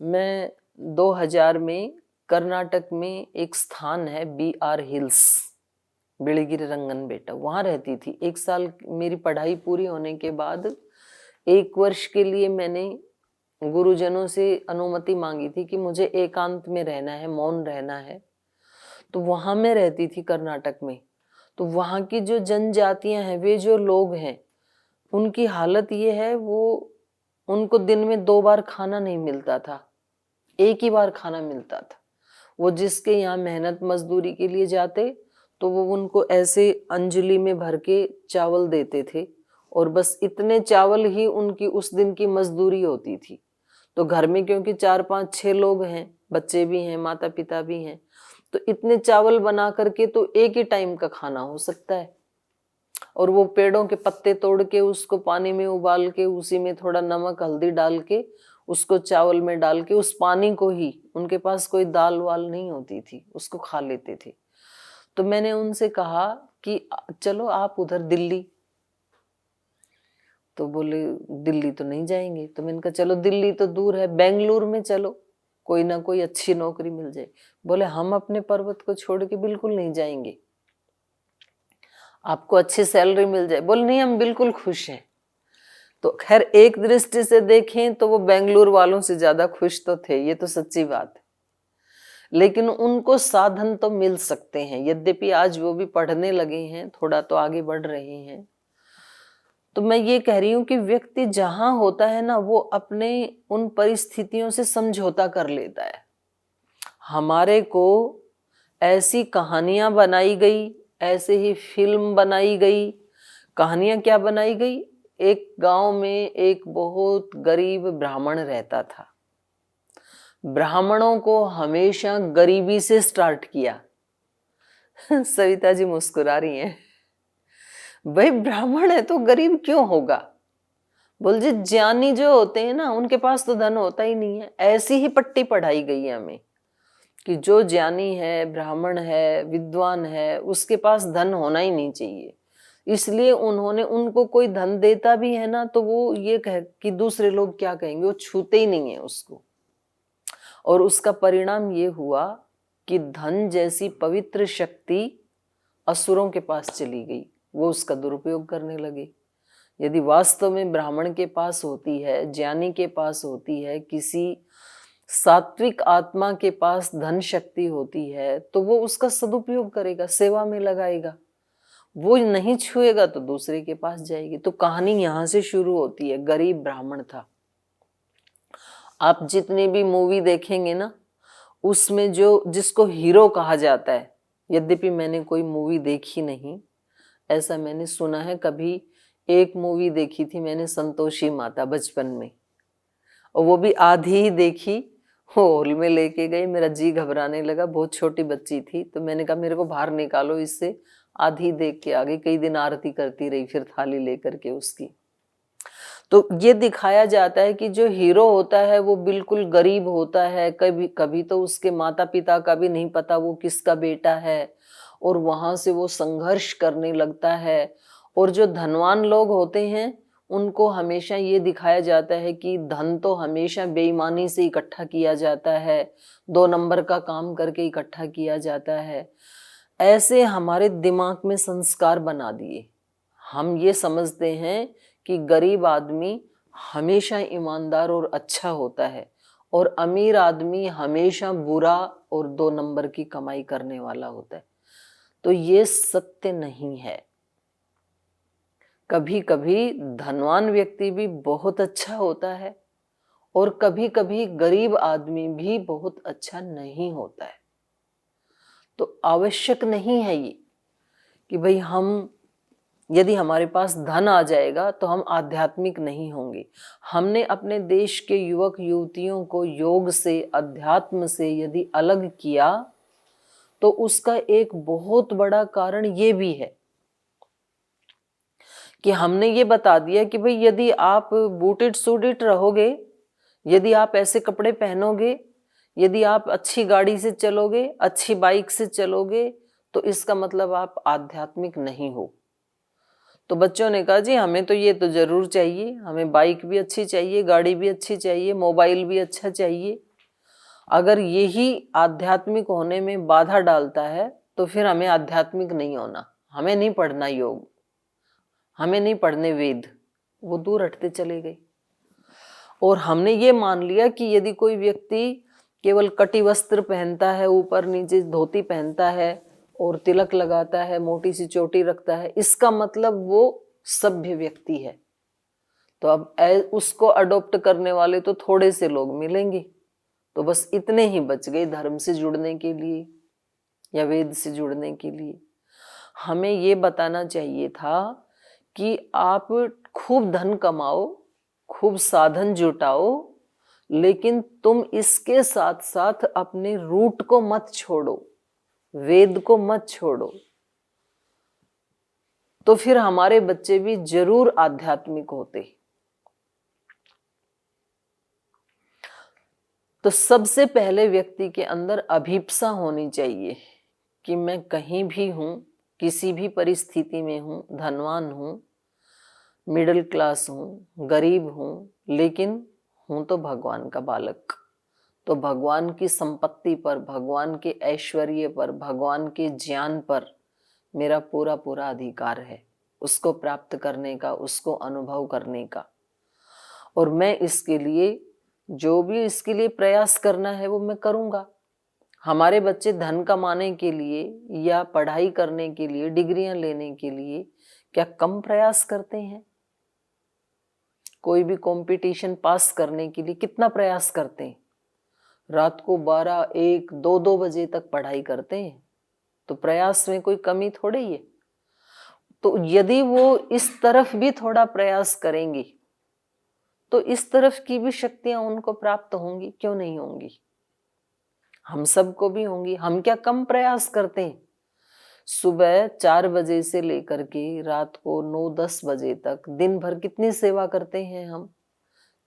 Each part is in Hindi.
मैं 2000 में कर्नाटक में एक स्थान है BR हिल्स, बिಳಿगिरी रंगनबेट्टा, वहाँ रहती थी। 1 साल मेरी पढ़ाई पूरी होने के बाद 1 वर्ष के लिए मैंने गुरुजनों से अनुमति मांगी थी कि मुझे एकांत में रहना है, मौन रहना है। तो वहाँ मैं रहती थी कर्नाटक में। तो वहाँ की जो जनजातियाँ हैं, वे जो लोग हैं, उनकी हालत ये है, वो उनको दिन में 2 बार खाना नहीं मिलता था, 1 ही बार खाना मिलता था। वो जिसके यहाँ मेहनत मजदूरी के लिए जाते, तो वो उनको ऐसे अंजलि में भर के चावल देते थे और बस इतने चावल ही उनकी उस दिन की मजदूरी होती थी। तो घर में क्योंकि 4 5 6 लोग हैं, बच्चे भी हैं, माता पिता भी हैं, तो इतने चावल बना करके तो 1 ही टाइम का खाना हो सकता है। और वो पेड़ों के पत्ते तोड़ के उसको पानी में उबाल के उसी में थोड़ा नमक हल्दी डाल के उसको चावल में डाल के उस पानी को ही, उनके पास कोई दाल वाल नहीं होती थी, उसको खा लेते थे। तो मैंने उनसे कहा कि चलो आप उधर दिल्ली। तो बोले दिल्ली तो नहीं जाएंगे। तो मैंने कहा चलो दिल्ली तो दूर है, बेंगलुरु में चलो, कोई ना कोई अच्छी नौकरी मिल जाए। बोले हम अपने पर्वत को छोड़ के बिल्कुल नहीं जाएंगे, आपको अच्छी सैलरी मिल जाए। बोले नहीं, हम बिल्कुल खुश हैं। तो खैर एक दृष्टि से देखें तो वो बेंगलुरु वालों से ज्यादा खुश तो थे, ये तो सच्ची बात है। लेकिन उनको साधन तो मिल सकते हैं, यद्यपि आज वो भी पढ़ने लगे हैं, थोड़ा तो आगे बढ़ रहे हैं। तो मैं ये कह रही हूँ कि व्यक्ति जहां होता है ना, वो अपने उन परिस्थितियों से समझौता कर लेता है। हमारे को ऐसी कहानियां बनाई गई, ऐसे ही फिल्म बनाई गई। कहानियां क्या बनाई गई? एक गांव में एक बहुत गरीब ब्राह्मण रहता था। ब्राह्मणों को हमेशा गरीबी से स्टार्ट किया। सविता जी मुस्कुरा रही हैं। भाई ब्राह्मण है तो गरीब क्यों होगा? बोल जी ज्ञानी जो होते हैं ना, उनके पास तो धन होता ही नहीं है। ऐसी ही पट्टी पढ़ाई गई है हमें कि जो ज्ञानी है, ब्राह्मण है, विद्वान है, उसके पास धन होना ही नहीं चाहिए। इसलिए उन्होंने, उनको कोई धन देता भी है ना, तो वो ये कह कि दूसरे लोग क्या कहेंगे, वो छूते ही नहीं है उसको। और उसका परिणाम ये हुआ कि धन जैसी पवित्र शक्ति असुरों के पास चली गई, वो उसका दुरुपयोग करने लगे। यदि वास्तव में ब्राह्मण के पास होती है, ज्ञानी के पास होती है, किसी सात्विक आत्मा के पास धन शक्ति होती है, तो वो उसका सदुपयोग करेगा, सेवा में लगाएगा। वो नहीं छुएगा तो दूसरे के पास जाएगी। तो कहानी यहां से शुरू होती है। गरीब ब्राह्मण था। आप जितनी भी मूवी देखेंगे ना, उसमें जो जिसको हीरो कहा जाता है, यद्यपि मैंने कोई मूवी देखी नहीं, ऐसा मैंने सुना है। कभी एक मूवी देखी थी मैंने, संतोषी माता, बचपन में, और वो भी आधी ही देखी। हॉल में लेके गए, मेरा जी घबराने लगा, बहुत छोटी बच्ची थी। तो मैंने कहा मेरे को बाहर निकालो इससे, आधी देख के आ गई। कई दिन आरती करती रही फिर थाली लेकर के उसकी। तो ये दिखाया जाता है कि जो हीरो होता है वो बिल्कुल गरीब होता है। कभी कभी तो उसके माता पिता का भी नहीं पता वो किसका बेटा है, और वहां से वो संघर्ष करने लगता है। और जो धनवान लोग होते हैं, उनको हमेशा ये दिखाया जाता है कि धन तो हमेशा बेईमानी से इकट्ठा किया जाता है, 2 नंबर का काम करके इकट्ठा किया जाता है। ऐसे हमारे दिमाग में संस्कार बना दिए। हम ये समझते हैं कि गरीब आदमी हमेशा ईमानदार और अच्छा होता है, और अमीर आदमी हमेशा बुरा और 2 नंबर की कमाई करने वाला होता है। तो ये सत्य नहीं है। कभी कभी धनवान व्यक्ति भी बहुत अच्छा होता है, और कभी कभी गरीब आदमी भी बहुत अच्छा नहीं होता है। तो आवश्यक नहीं है ये कि भाई हम, यदि हमारे पास धन आ जाएगा तो हम आध्यात्मिक नहीं होंगे। हमने अपने देश के युवक युवतियों को योग से, अध्यात्म से यदि अलग किया, तो उसका एक बहुत बड़ा कारण ये भी है कि हमने ये बता दिया कि भाई यदि आप बूटेड सूटेड रहोगे, यदि आप ऐसे कपड़े पहनोगे, यदि आप अच्छी गाड़ी से चलोगे, अच्छी बाइक से चलोगे, तो इसका मतलब आप आध्यात्मिक नहीं हो। तो बच्चों ने कहा जी हमें तो ये तो जरूर चाहिए, हमें बाइक भी अच्छी चाहिए, गाड़ी भी अच्छी चाहिए, मोबाइल भी अच्छा चाहिए। अगर यही आध्यात्मिक होने में बाधा डालता है तो फिर हमें आध्यात्मिक नहीं होना, हमें नहीं पढ़ना योग, हमें नहीं पढ़ने वेद, वो दूर हटते चले गए। और हमने ये मान लिया कि यदि कोई व्यक्ति केवल कटी वस्त्र पहनता है, ऊपर नीचे धोती पहनता है और तिलक लगाता है, मोटी सी चोटी रखता है, इसका मतलब वो सभ्य व्यक्ति है। तो अब उसको अडॉप्ट करने वाले तो थोड़े से लोग मिलेंगे, तो बस इतने ही बच गए धर्म से जुड़ने के लिए या वेद से जुड़ने के लिए। हमें ये बताना चाहिए था कि आप खूब धन कमाओ, खूब साधन जुटाओ, लेकिन तुम इसके साथ साथ अपने रूट को मत छोड़ो, वेद को मत छोड़ो। तो फिर हमारे बच्चे भी जरूर आध्यात्मिक होते। तो सबसे पहले व्यक्ति के अंदर अभिप्सा होनी चाहिए कि मैं कहीं भी हूं, किसी भी परिस्थिति में हूं, धनवान हूं, मिडिल क्लास हूं, गरीब हूं, लेकिन हूं तो भगवान का बालक। तो भगवान की संपत्ति पर, भगवान के ऐश्वर्य पर, भगवान के ज्ञान पर मेरा पूरा पूरा अधिकार है, उसको प्राप्त करने का, उसको अनुभव करने का। और मैं इसके लिए जो भी इसके लिए प्रयास करना है वो मैं करूंगा। हमारे बच्चे धन कमाने के लिए या पढ़ाई करने के लिए, डिग्रियां लेने के लिए क्या कम प्रयास करते हैं? कोई भी कंपटीशन पास करने के लिए कितना प्रयास करते हैं? रात को 12, 1, 2 बजे तक पढ़ाई करते हैं। तो प्रयास में कोई कमी थोड़ी है। तो यदि वो इस तरफ भी थोड़ा प्रयास करेंगे तो इस तरफ की भी शक्तियां उनको प्राप्त होंगी, क्यों नहीं होंगी? हम सबको भी होंगी। हम क्या कम प्रयास करते हैं? सुबह 4 बजे से लेकर के रात को 9-10 बजे तक दिन भर कितनी सेवा करते हैं हम।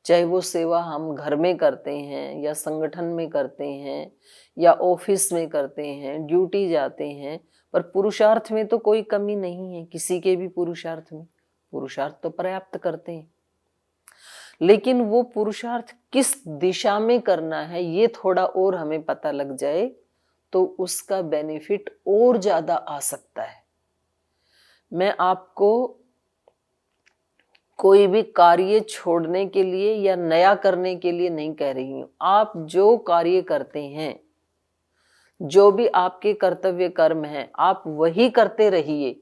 चाहे वो सेवा हम घर में करते हैं या संगठन में करते हैं या ऑफिस में करते हैं, ड्यूटी जाते हैं, पर पुरुषार्थ में तो कोई कमी नहीं है किसी के भी पुरुषार्थ में। पुरुषार्थ तो पर्याप्त करते हैं, लेकिन वो पुरुषार्थ किस दिशा में करना है ये थोड़ा और हमें पता लग जाए तो उसका बेनिफिट और ज्यादा आ सकता है। मैं आपको कोई भी कार्य छोड़ने के लिए या नया करने के लिए नहीं कह रही हूं। आप जो कार्य करते हैं, जो भी आपके कर्तव्य कर्म हैं, आप वही करते रहिए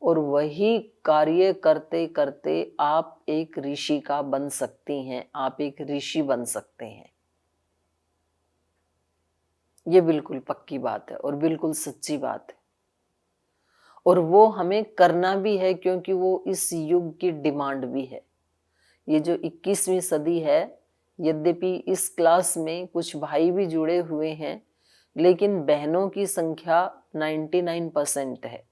और वही कार्य करते करते आप एक ऋषि का बन सकती हैं, आप एक ऋषि बन सकते हैं। ये बिल्कुल पक्की बात है और बिल्कुल सच्ची बात है, और वो हमें करना भी है क्योंकि वो इस युग की डिमांड भी है। ये जो 21वीं सदी है, यद्यपि इस क्लास में कुछ भाई भी जुड़े हुए हैं, लेकिन बहनों की संख्या 99% है।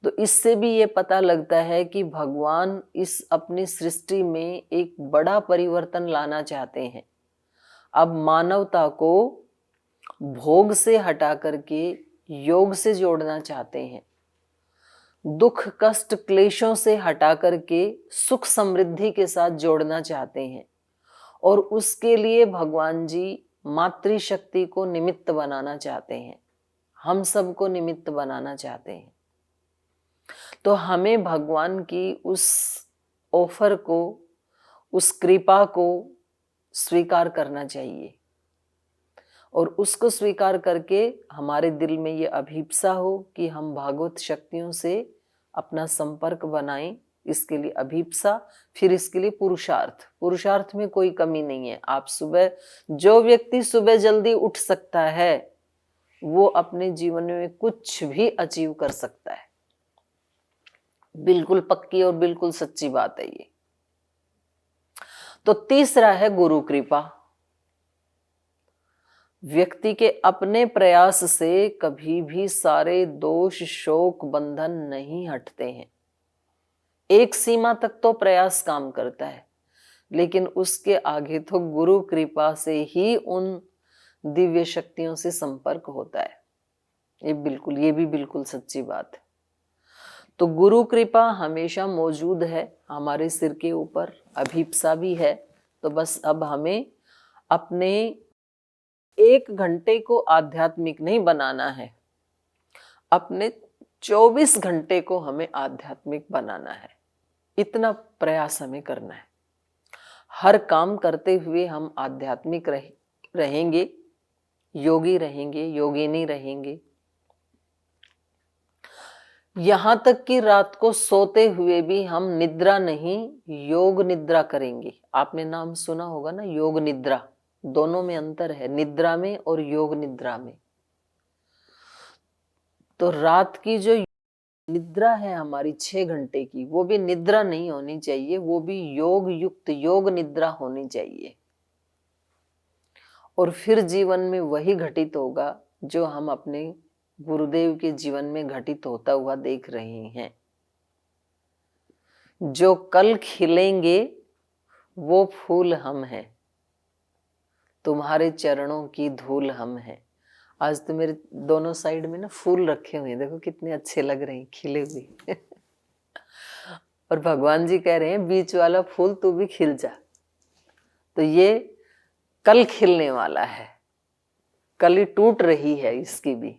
तो इससे भी ये पता लगता है कि भगवान इस अपनी सृष्टि में एक बड़ा परिवर्तन लाना चाहते हैं। अब मानवता को भोग से हटा करके योग से जोड़ना चाहते हैं, दुख कष्ट क्लेशों से हटा करके सुख समृद्धि के साथ जोड़ना चाहते हैं। और उसके लिए भगवान जी मातृशक्ति को निमित्त बनाना चाहते हैं, हम सबको निमित्त बनाना चाहते हैं। तो हमें भगवान की उस ऑफर को, उस कृपा को स्वीकार करना चाहिए और उसको स्वीकार करके हमारे दिल में ये अभिप्सा हो कि हम भागवत शक्तियों से अपना संपर्क बनाएं। इसके लिए अभिप्सा, फिर इसके लिए पुरुषार्थ। पुरुषार्थ में कोई कमी नहीं है। आप सुबह, जो व्यक्ति सुबह जल्दी उठ सकता है वो अपने जीवन में कुछ भी अचीव कर सकता है। बिल्कुल पक्की और बिल्कुल सच्ची बात है ये। तो तीसरा है गुरु कृपा। व्यक्ति के अपने प्रयास से कभी भी सारे दोष शोक बंधन नहीं हटते हैं। एक सीमा तक तो प्रयास काम करता है, लेकिन उसके आगे तो गुरु कृपा से ही उन दिव्य शक्तियों से संपर्क होता है। ये भी बिल्कुल सच्ची बात है। तो गुरु कृपा हमेशा मौजूद है हमारे सिर के ऊपर, अभिप्सा भी है। तो बस अब हमें अपने 1 घंटे को आध्यात्मिक नहीं बनाना है, अपने 24 घंटे को हमें आध्यात्मिक बनाना है। इतना प्रयास हमें करना है। हर काम करते हुए हम आध्यात्मिक रहेंगे, योगी रहेंगे, योगिनी रहेंगे। यहां तक कि रात को सोते हुए भी हम निद्रा नहीं, योग निद्रा करेंगे। आपने नाम सुना होगा ना, योग निद्रा। दोनों में अंतर है, निद्रा में और योग निद्रा में। तो रात की जो निद्रा है हमारी 6 घंटे की, वो भी निद्रा नहीं होनी चाहिए, वो भी योग युक्त योग निद्रा होनी चाहिए। और फिर जीवन में वही घटित होगा जो हम अपने गुरुदेव के जीवन में घटित होता हुआ देख रहे हैं। जो कल खिलेंगे वो फूल हम हैं, तुम्हारे चरणों की धूल हम हैं। आज तो मेरे दोनों साइड में ना फूल रखे हुए हैं, देखो कितने अच्छे लग रहे हैं, खिले हुए। और भगवान जी कह रहे हैं बीच वाला फूल तू भी खिल जा। तो ये कल खिलने वाला है, कली टूट रही है इसकी भी।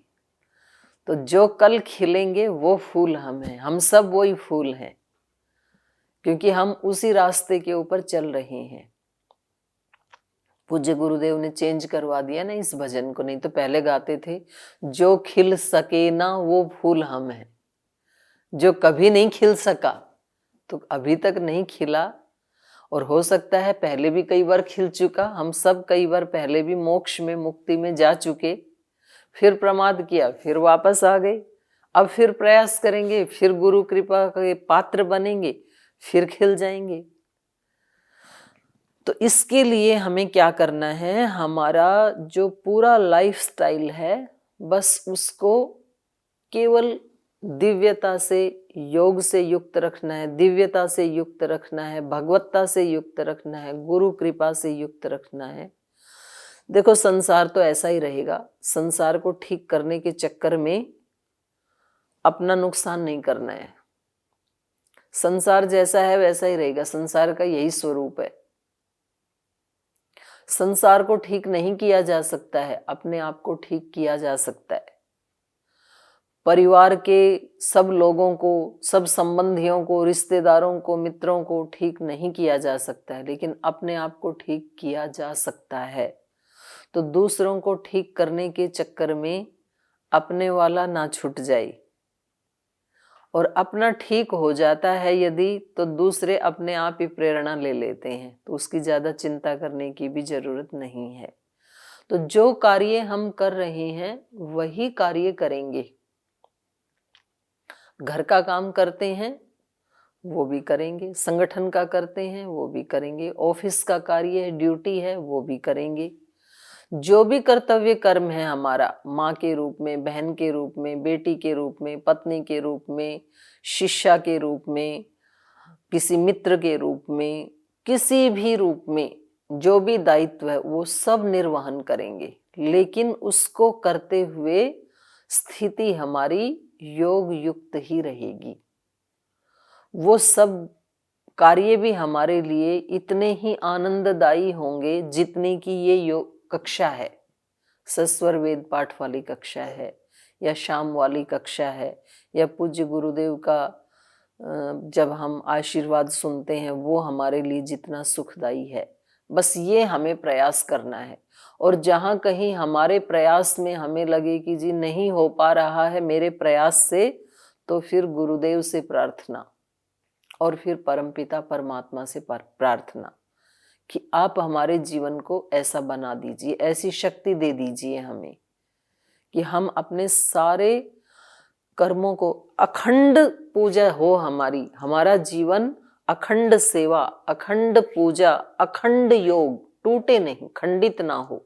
तो जो कल खिलेंगे वो फूल हम हैं, हम सब वही फूल हैं, क्योंकि हम उसी रास्ते के ऊपर चल रहे हैं। पूज्य गुरुदेव ने चेंज करवा दिया ना इस भजन को, नहीं तो पहले गाते थे जो खिल सके ना वो फूल हम हैं। जो कभी नहीं खिल सका, तो अभी तक नहीं खिला, और हो सकता है पहले भी कई बार खिल चुका। हम सब कई बार पहले भी मोक्ष में, मुक्ति में जा चुके, फिर प्रमाद किया, फिर वापस आ गए। अब फिर प्रयास करेंगे, फिर गुरु कृपा के पात्र बनेंगे, फिर खिल जाएंगे। तो इसके लिए हमें क्या करना है, हमारा जो पूरा लाइफस्टाइल है बस उसको केवल दिव्यता से, योग से युक्त रखना है, दिव्यता से युक्त रखना है, भगवत्ता से युक्त रखना है, गुरु कृपा से युक्त रखना है। देखो संसार तो ऐसा ही रहेगा, संसार को ठीक करने के चक्कर में अपना नुकसान नहीं करना है। संसार जैसा है वैसा ही रहेगा, संसार का यही स्वरूप है। संसार को ठीक नहीं किया जा सकता है, अपने आप को ठीक किया जा सकता है। परिवार के सब लोगों को, सब संबंधियों को, रिश्तेदारों को, मित्रों को ठीक नहीं किया जा सकता है, लेकिन अपने आप को ठीक किया जा सकता है। तो दूसरों को ठीक करने के चक्कर में अपने वाला ना छूट जाए, और अपना ठीक हो जाता है यदि, तो दूसरे अपने आप ही प्रेरणा ले लेते हैं, तो उसकी ज्यादा चिंता करने की भी जरूरत नहीं है। तो जो कार्य हम कर रहे हैं वही कार्य करेंगे। घर का काम करते हैं वो भी करेंगे, संगठन का करते हैं वो भी करेंगे, ऑफिस का कार्य है, ड्यूटी है, वो भी करेंगे। जो भी कर्तव्य कर्म है हमारा, माँ के रूप में, बहन के रूप में, बेटी के रूप में, पत्नी के रूप में, शिष्या के रूप में, किसी मित्र के रूप में, किसी भी रूप में जो भी दायित्व है वो सब निर्वहन करेंगे। लेकिन उसको करते हुए स्थिति हमारी योग युक्त ही रहेगी। वो सब कार्य भी हमारे लिए इतने ही आनंददायी होंगे जितने की ये योग कक्षा है, सस्वर वेद पाठ वाली कक्षा है, या शाम वाली कक्षा है, या पूज्य गुरुदेव का जब हम आशीर्वाद सुनते हैं वो हमारे लिए जितना सुखदाई है। बस ये हमें प्रयास करना है। और जहाँ कहीं हमारे प्रयास में हमें लगे कि जी नहीं हो पा रहा है मेरे प्रयास से, तो फिर गुरुदेव से प्रार्थना, और फिर परमपिता परमात्मा से प्रार्थना कि आप हमारे जीवन को ऐसा बना दीजिए, ऐसी शक्ति दे दीजिए हमें कि हम अपने सारे कर्मों को, अखंड पूजा हो हमारी, हमारा जीवन अखंड सेवा, अखंड पूजा, अखंड योग, टूटे नहीं, खंडित ना हो।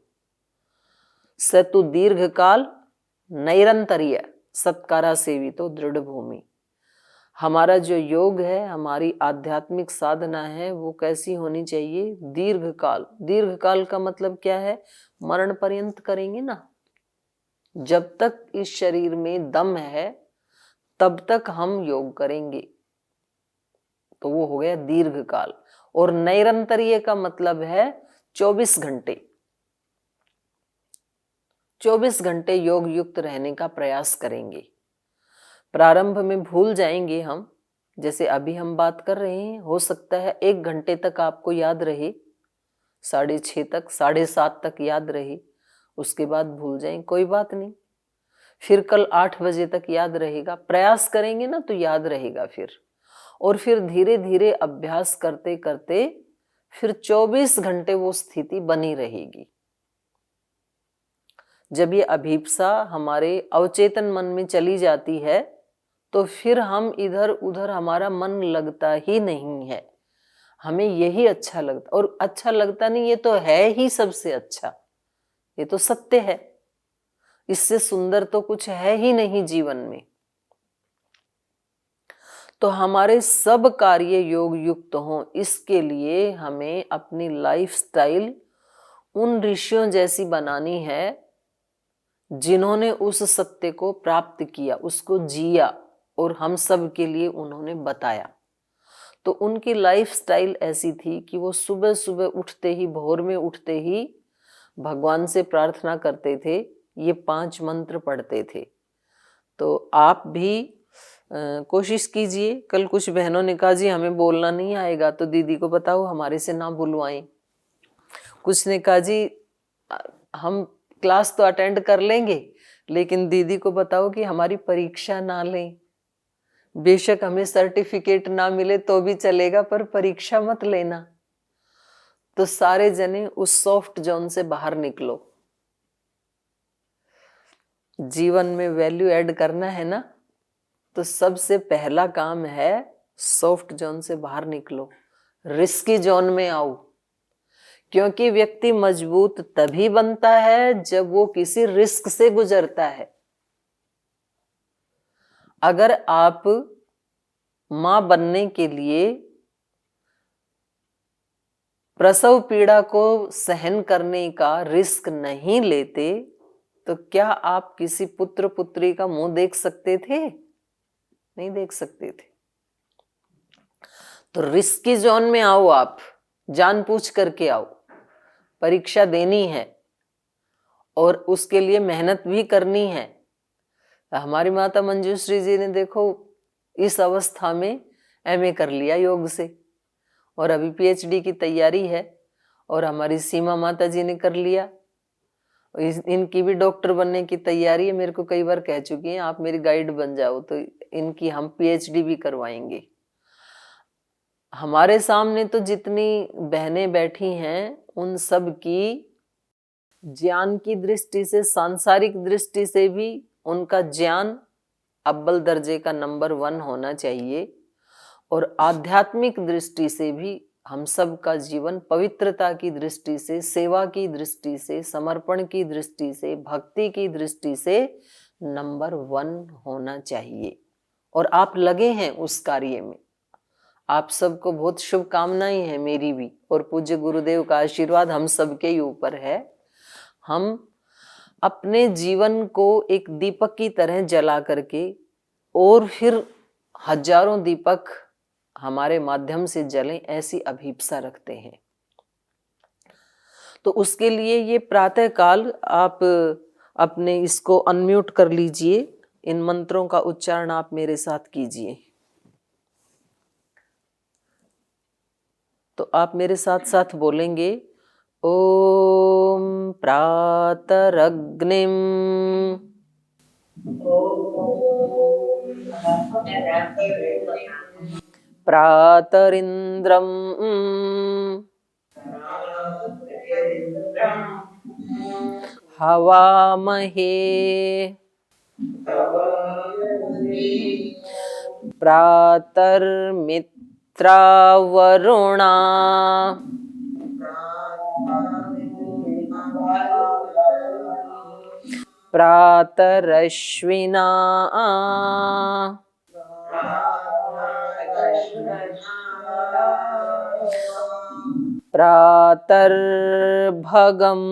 सतु दीर्घ काल नैरंतर्य सत्कारा सेवितो दृढ़ भूमि। हमारा जो योग है, हमारी आध्यात्मिक साधना है, वो कैसी होनी चाहिए, दीर्घ काल। दीर्घ काल का मतलब क्या है, मरण पर्यंत करेंगे ना। जब तक इस शरीर में दम है तब तक हम योग करेंगे, तो वो हो गया दीर्घ काल। और नैरंतर्य का मतलब है 24 घंटे। 24 घंटे योग युक्त रहने का प्रयास करेंगे। प्रारंभ में भूल जाएंगे हम, जैसे अभी हम बात कर रहे हैं, हो सकता है 1 घंटे तक आपको याद रहे, 6:30 तक, 7:30 तक याद रहे, उसके बाद भूल जाएं, कोई बात नहीं। फिर कल 8 बजे तक याद रहेगा, प्रयास करेंगे ना तो याद रहेगा फिर। और फिर धीरे धीरे अभ्यास करते करते फिर 24 घंटे वो स्थिति बनी रहेगी। जब ये अभीप्सा हमारे अवचेतन मन में चली जाती है तो फिर हम इधर उधर हमारा मन लगता ही नहीं है, हमें यही अच्छा लगता, और अच्छा लगता नहीं, ये तो है ही सबसे अच्छा, ये तो सत्य है, इससे सुंदर तो कुछ है ही नहीं जीवन में। तो हमारे सब कार्य योग युक्त हों, इसके लिए हमें अपनी लाइफस्टाइल उन ऋषियों जैसी बनानी है जिन्होंने उस सत्य को प्राप्त किया, उसको जिया और हम सब के लिए उन्होंने बताया। तो उनकी लाइफस्टाइल ऐसी थी कि वो सुबह सुबह उठते ही, भोर में उठते ही भगवान से प्रार्थना करते थे, ये 5 मंत्र पढ़ते थे। तो आप भी कोशिश कीजिए। कल कुछ बहनों ने कहा जी हमें बोलना नहीं आएगा, तो दीदी को बताओ हमारे से ना बुलवाएं। कुछ ने कहा जी हम क्लास तो अटेंड कर लेंगे, लेकिन दीदी को बताओ कि हमारी परीक्षा ना लें, बेशक हमें सर्टिफिकेट ना मिले तो भी चलेगा, पर परीक्षा मत लेना। तो सारे जने उस सॉफ्ट जोन से बाहर निकलो। जीवन में वैल्यू ऐड करना है ना, तो सबसे पहला काम है सॉफ्ट जोन से बाहर निकलो, रिस्की जोन में आओ। क्योंकि व्यक्ति मजबूत तभी बनता है जब वो किसी रिस्क से गुजरता है। अगर आप मां बनने के लिए प्रसव पीड़ा को सहन करने का रिस्क नहीं लेते तो क्या आप किसी पुत्र पुत्री का मुंह देख सकते थे? नहीं देख सकते थे। तो रिस्की जोन में आओ, आप जान पूछ करके आओ। परीक्षा देनी है और उसके लिए मेहनत भी करनी है। हमारी माता मंजूश्री जी ने देखो इस अवस्था में एमए कर लिया योग से, और अभी पीएचडी की तैयारी है। और हमारी सीमा माता जी ने कर लिया, इनकी भी डॉक्टर बनने की तैयारी है। मेरे को कई बार कह चुकी हैं आप मेरी गाइड बन जाओ, तो इनकी हम पीएचडी भी करवाएंगे। हमारे सामने तो जितनी बहनें बैठी हैं उन सब की ज्ञान की दृष्टि से, सांसारिक दृष्टि से भी उनका ज्ञान अव्वल दर्जे का नंबर 1 होना चाहिए, और आध्यात्मिक दृष्टि से भी हम सब का जीवन पवित्रता की दृष्टि से, सेवा की दृष्टि से, समर्पण की दृष्टि से, भक्ति की दृष्टि से नंबर 1 होना चाहिए। और आप लगे हैं उस कार्य में। आप सबको बहुत शुभकामनाएं हैं मेरी भी, और पूज्य गुरुदेव का आशीर्वाद हम सबके ही ऊपर है। हम अपने जीवन को एक दीपक की तरह जला करके, और फिर हजारों दीपक हमारे माध्यम से जलें, ऐसी अभीप्सा रखते हैं। तो उसके लिए ये प्रातः काल आप अपने इसको अनम्यूट कर लीजिए, इन मंत्रों का उच्चारण आप मेरे साथ कीजिए। तो आप मेरे साथ साथ बोलेंगे, ओम प्रातरग्निम प्रातरिंद्रम हवामहे प्रातर्मित्रावरुणा प्रातरश्विना प्रातर्भगम्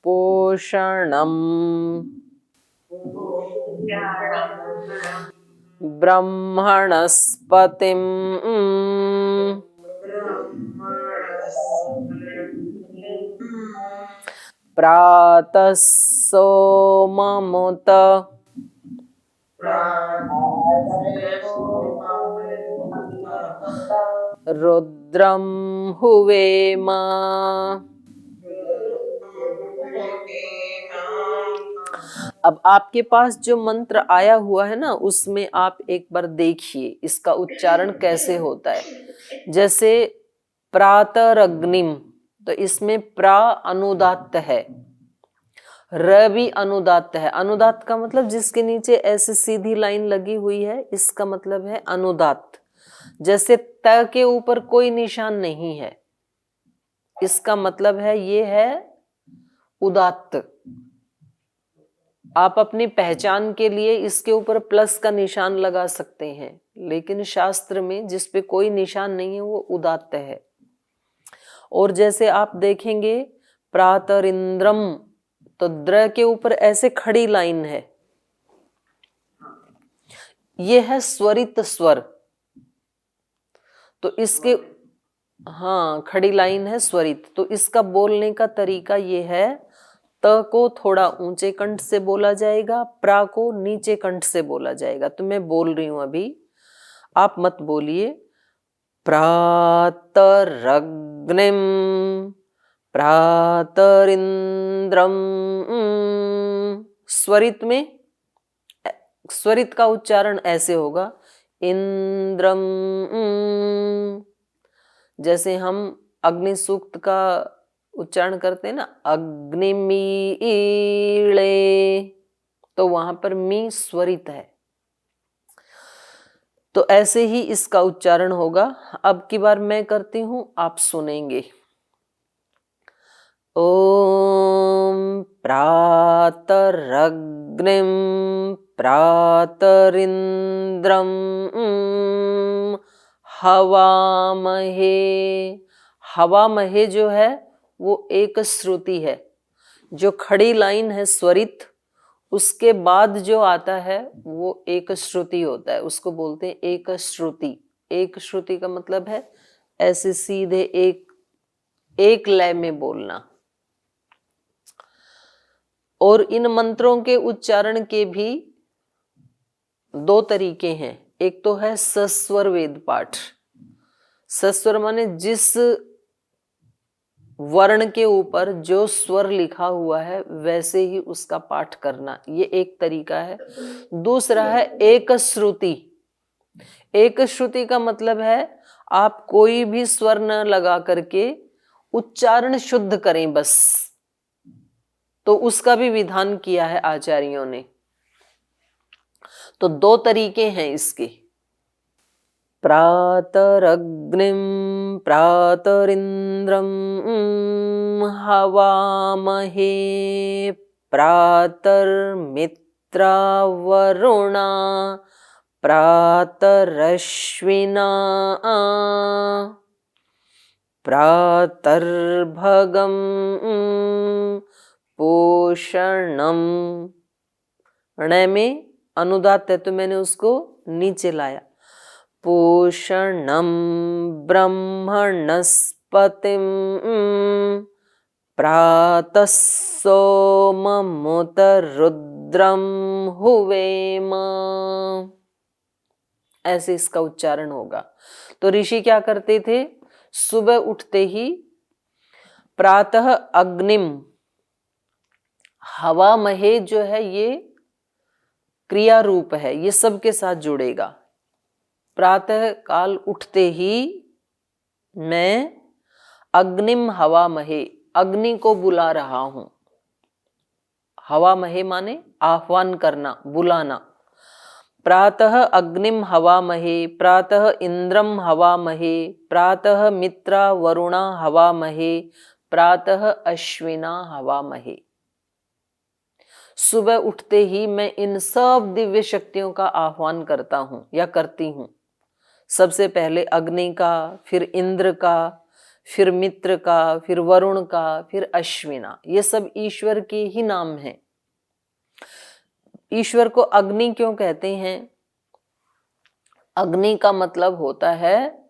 पोषणम् ब्रह्मणस्पतिम् प्रातः सोममुत रुद्रम हुवेम। अब आपके पास जो मंत्र आया हुआ है ना, उसमें आप एक बार देखिए इसका उच्चारण कैसे होता है। जैसे प्रातरग्निम, तो इसमें प्रा अनुदात्त है, र भी अनुदात्त है। अनुदात्त का मतलब जिसके नीचे ऐसे सीधी लाइन लगी हुई है, इसका मतलब है अनुदात्त। जैसे त के ऊपर कोई निशान नहीं है, इसका मतलब है ये है उदात्त। आप अपनी पहचान के लिए इसके ऊपर प्लस का निशान लगा सकते हैं, लेकिन शास्त्र में जिस पे कोई निशान नहीं है वो उदात्त है। और जैसे आप देखेंगे प्रातरिंद्रम, तो द्र के ऊपर ऐसे खड़ी लाइन है, ये है स्वरित स्वर। तो इसके हाँ खड़ी लाइन है स्वरित। तो इसका बोलने का तरीका ये है, त को थोड़ा ऊंचे कंठ से बोला जाएगा, प्रा को नीचे कंठ से बोला जाएगा। तो मैं बोल रही हूं अभी, आप मत बोलिए। प्रातरग्निम प्रातरिंद्रम। स्वरित में, स्वरित का उच्चारण ऐसे होगा, इंद्रम। जैसे हम अग्नि सूक्त का उच्चारण करते हैं ना, अग्निमीळे, तो वहां पर मी स्वरित है। तो ऐसे ही इसका उच्चारण होगा। अब की बार मैं करती हूं, आप सुनेंगे। ओम प्रातरग्निम प्रातरिंद्रम हवामहे। हवामहे जो है वो एक श्रुति है। जो खड़ी लाइन है स्वरित, उसके बाद जो आता है वो एक श्रुति होता है, उसको बोलते हैं एक श्रुति। एक श्रुति का मतलब है ऐसे सीधे एक लय में बोलना। और इन मंत्रों के उच्चारण के भी दो तरीके हैं। एक तो है सस्वर वेद पाठ। सस्वर माने जिस वर्ण के ऊपर जो स्वर लिखा हुआ है वैसे ही उसका पाठ करना, ये एक तरीका है। दूसरा है एक श्रुति। एक श्रुति का मतलब है आप कोई भी स्वर न लगा करके उच्चारण शुद्ध करें बस। तो उसका भी विधान किया है आचार्यों ने। तो दो तरीके हैं इसके। प्रातरग्निम प्रातरिंद्रम हवामहे प्रातर्मित्रा वरुणा प्रातरश्विना प्रातर्भगम पोषणम। ण में अनुदात है तो मैंने उसको नीचे लाया। पोषणम ब्रह्मणस्पतिम प्रातः सोममुत रुद्रम हुवेम। ऐसे इसका उच्चारण होगा। तो ऋषि क्या करते थे, सुबह उठते ही प्रातः अग्निम, हवा महे जो है ये क्रिया रूप है, ये सबके साथ जुड़ेगा। प्रातः काल उठते ही मैं अग्निम हवा महे, अग्नि को बुला रहा हूं। हवा महे माने आह्वान करना, बुलाना। प्रातः अग्निम हवामहे प्रातः इंद्रम हवामहे प्रातः मित्रा वरुणा हवामहे प्रातः अश्विना हवामहे। सुबह उठते ही मैं इन सब दिव्य शक्तियों का आह्वान करता हूं या करती हूं। सबसे पहले अग्नि का, फिर इंद्र का, फिर मित्र का, फिर वरुण का, फिर अश्विना। ये सब ईश्वर के ही नाम हैं। ईश्वर को अग्नि क्यों कहते हैं? अग्नि का मतलब होता है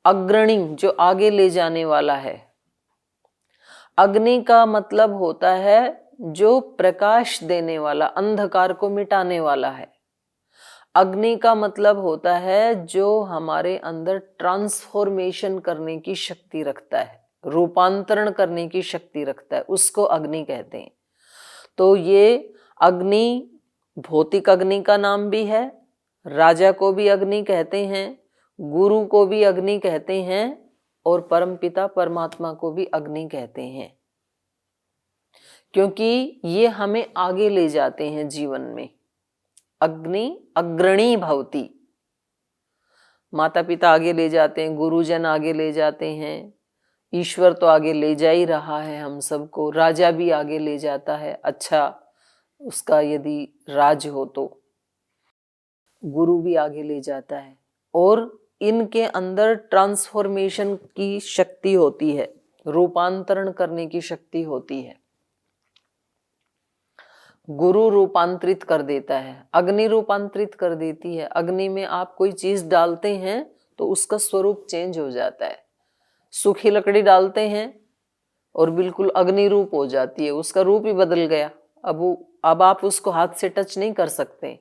अग्रणी, जो आगे ले जाने वाला है। अग्नि का मतलब होता है जो प्रकाश देने वाला, अंधकार को मिटाने वाला है। अग्नि का मतलब होता है जो हमारे अंदर ट्रांसफॉर्मेशन करने की शक्ति रखता है, रूपांतरण करने की शक्ति रखता है, उसको अग्नि कहते हैं। तो ये अग्नि भौतिक अग्नि का नाम भी है, राजा को भी अग्नि कहते हैं, गुरु को भी अग्नि कहते हैं, और परमपिता परमात्मा को भी अग्नि कहते हैं, क्योंकि ये हमें आगे ले जाते हैं जीवन में। अग्नि अग्रणी भवति, माता पिता आगे ले जाते हैं, गुरुजन आगे ले जाते हैं, ईश्वर तो आगे ले जा ही रहा है हम सबको, राजा भी आगे ले जाता है, अच्छा उसका यदि राज हो तो गुरु भी आगे ले जाता है। और इनके अंदर ट्रांसफॉर्मेशन की शक्ति होती है, रूपांतरण करने की शक्ति होती है। गुरु रूपांतरित कर देता है, अग्नि रूपांतरित कर देती है। अग्नि में आप कोई चीज डालते हैं तो उसका स्वरूप चेंज हो जाता है। सूखी लकड़ी डालते हैं और बिल्कुल अग्नि रूप हो जाती है, उसका रूप ही बदल गया। अब आप उसको हाथ से टच नहीं कर सकते।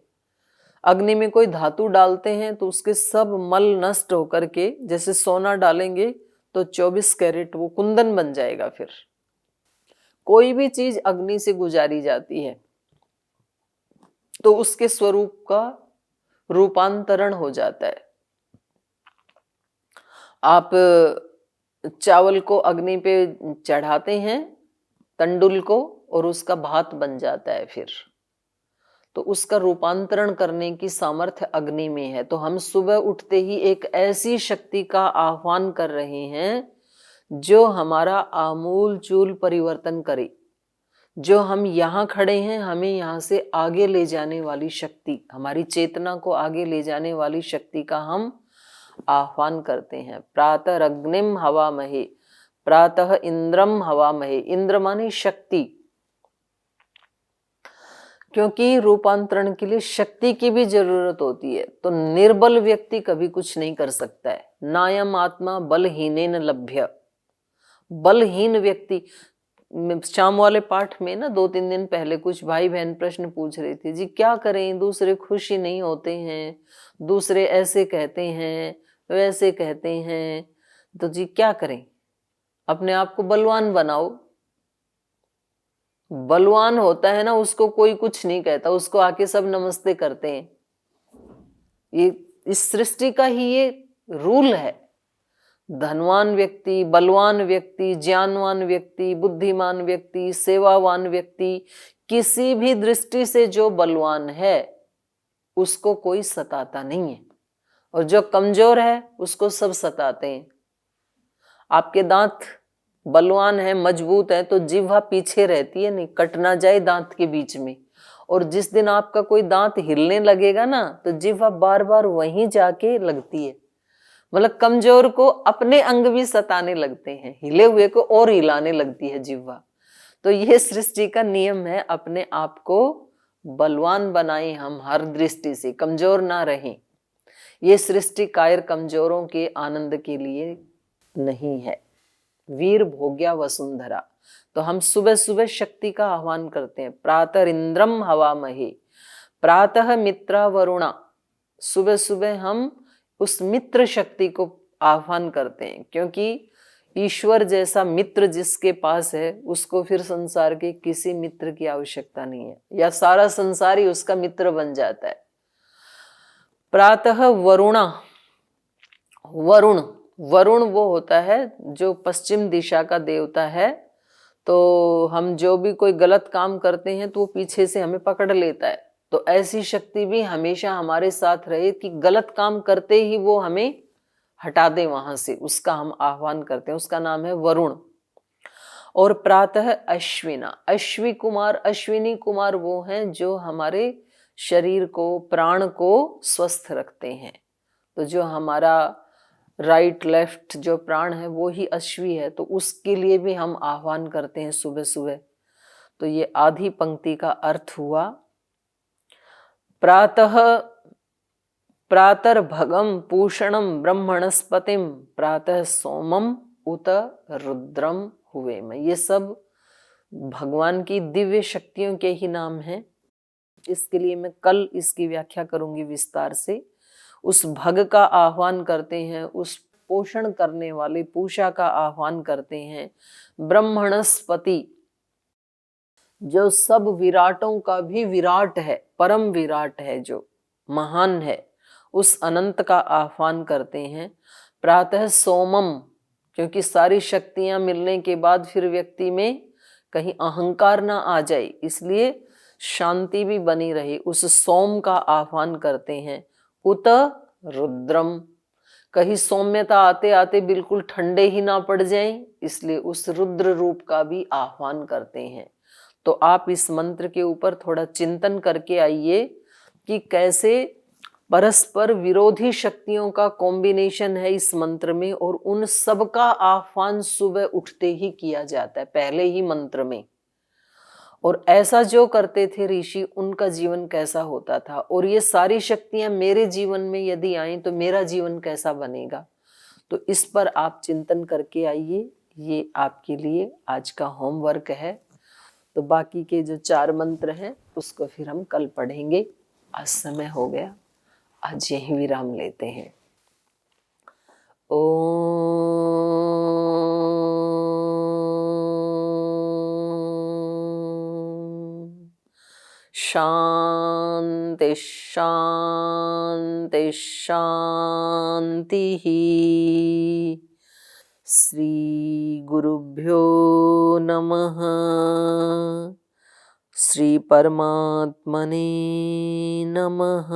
अग्नि में कोई धातु डालते हैं तो उसके सब मल नष्ट होकर के, जैसे सोना डालेंगे तो 24 कैरेट वो कुंदन बन जाएगा। फिर कोई भी चीज अग्नि से गुजारी जाती है तो उसके स्वरूप का रूपांतरण हो जाता है। आप चावल को अग्नि पे चढ़ाते हैं, तंडुल को, और उसका भात बन जाता है। फिर तो उसका रूपांतरण करने की सामर्थ्य अग्नि में है। तो हम सुबह उठते ही एक ऐसी शक्ति का आह्वान कर रहे हैं जो हमारा आमूल चूल परिवर्तन करे। जो हम यहाँ खड़े हैं, हमें यहाँ से आगे ले जाने वाली शक्ति, हमारी चेतना को आगे ले जाने वाली शक्ति का हम आह्वान करते हैं। प्रातः अग्निम हवामहे, प्रातः इंद्रम हवामहे। इंद्र माने शक्ति, क्योंकि रूपांतरण के लिए शक्ति की भी जरूरत होती है। तो निर्बल व्यक्ति कभी कुछ नहीं कर सकता है। नायम आत्मा बलहीनेन लभ्य। बलहीन व्यक्ति, शाम वाले पाठ में ना 2-3 दिन पहले कुछ भाई बहन प्रश्न पूछ रहे थे, जी क्या करें, दूसरे खुशी नहीं होते हैं, दूसरे ऐसे कहते हैं, वैसे कहते हैं, तो जी क्या करें? अपने आप को बलवान बनाओ। बलवान होता है ना, उसको कोई कुछ नहीं कहता, उसको आके सब नमस्ते करते हैं। ये इस सृष्टि का ही ये रूल है। धनवान व्यक्ति, बलवान व्यक्ति, ज्ञानवान व्यक्ति, बुद्धिमान व्यक्ति, सेवावान व्यक्ति, किसी भी दृष्टि से जो बलवान है उसको कोई सताता नहीं है, और जो कमजोर है उसको सब सताते हैं। आपके दांत बलवान है, मजबूत है, तो जिह्वा पीछे रहती है, नहीं कट ना जाए दांत के बीच में। और जिस दिन आपका कोई दांत हिलने लगेगा ना, तो जिह्वा बार बार वहीं जाके लगती है। मतलब कमजोर को अपने अंग भी सताने लगते हैं, हिले हुए को और हिलाने लगती है जिह्वा। तो ये सृष्टि का नियम है, अपने आप को बलवान बनाएं हम, हर दृष्टि से कमजोर ना रहें। ये सृष्टि कायर कमजोरों के आनंद के लिए नहीं है। वीर भोग्या वसुंधरा। तो हम सुबह सुबह शक्ति का आह्वान करते हैं। प्रातः इंद्रम हवामहे, प्रातः मित्रा वरुणा। सुबह सुबह हम उस मित्र शक्ति को आह्वान करते हैं, क्योंकि ईश्वर जैसा मित्र जिसके पास है उसको फिर संसार के किसी मित्र की आवश्यकता नहीं है, या सारा संसार ही उसका मित्र बन जाता है। प्रातः वरुणा। वरुण, वरुण वो होता है जो पश्चिम दिशा का देवता है। तो हम जो भी कोई गलत काम करते हैं तो वो पीछे से हमें पकड़ लेता है। तो ऐसी शक्ति भी हमेशा हमारे साथ रहे कि गलत काम करते ही वो हमें हटा दे वहां से, उसका हम आह्वान करते हैं। उसका नाम है वरुण। और प्रातः अश्विना। अश्वी कुमार, अश्विनी कुमार वो हैं जो हमारे शरीर को, प्राण को स्वस्थ रखते हैं। तो जो हमारा राइट लेफ्ट जो प्राण है वो ही अश्वी है, तो उसके लिए भी हम आह्वान करते हैं सुबह सुबह। तो ये आधी पंक्ति का अर्थ हुआ। प्रातः प्रातर्भगम पूषणम ब्रह्मणस्पतिम प्रातः सोमम उत रुद्रम हुए मैं, ये सब भगवान की दिव्य शक्तियों के ही नाम हैं। इसके लिए मैं कल इसकी व्याख्या करूंगी विस्तार से। उस भग का आह्वान करते हैं, उस पोषण करने वाले पूषा का आह्वान करते हैं। ब्रह्मणस्पति जो सब विराटों का भी विराट है, परम विराट है, जो महान है, उस अनंत का आह्वान करते हैं। प्रातः सोमम, क्योंकि सारी शक्तियां मिलने के बाद फिर व्यक्ति में कहीं अहंकार ना आ जाए, इसलिए शांति भी बनी रहे, उस सोम का आह्वान करते हैं। उत रुद्रम, कहीं सौम्यता आते आते बिल्कुल ठंडे ही ना पड़ जाएं, इसलिए उस रुद्र रूप का भी आह्वान करते हैं। तो आप इस मंत्र के ऊपर थोड़ा चिंतन करके आइए कि कैसे परस्पर विरोधी शक्तियों का कॉम्बिनेशन है इस मंत्र में, और उन सब का आह्वान सुबह उठते ही किया जाता है, पहले ही मंत्र में। और ऐसा जो करते थे ऋषि, उनका जीवन कैसा होता था, और ये सारी शक्तियां मेरे जीवन में यदि आए तो मेरा जीवन कैसा बनेगा। तो इस पर आप चिंतन करके आइए, ये आपके लिए आज का होमवर्क है। तो बाकी के जो 4 मंत्र हैं उसको फिर हम कल पढ़ेंगे। आज समय हो गया, आज यही विराम लेते हैं। शांति शांति शांति। श्री गुरुभ्यो नमः। श्री परमात्मने नमः।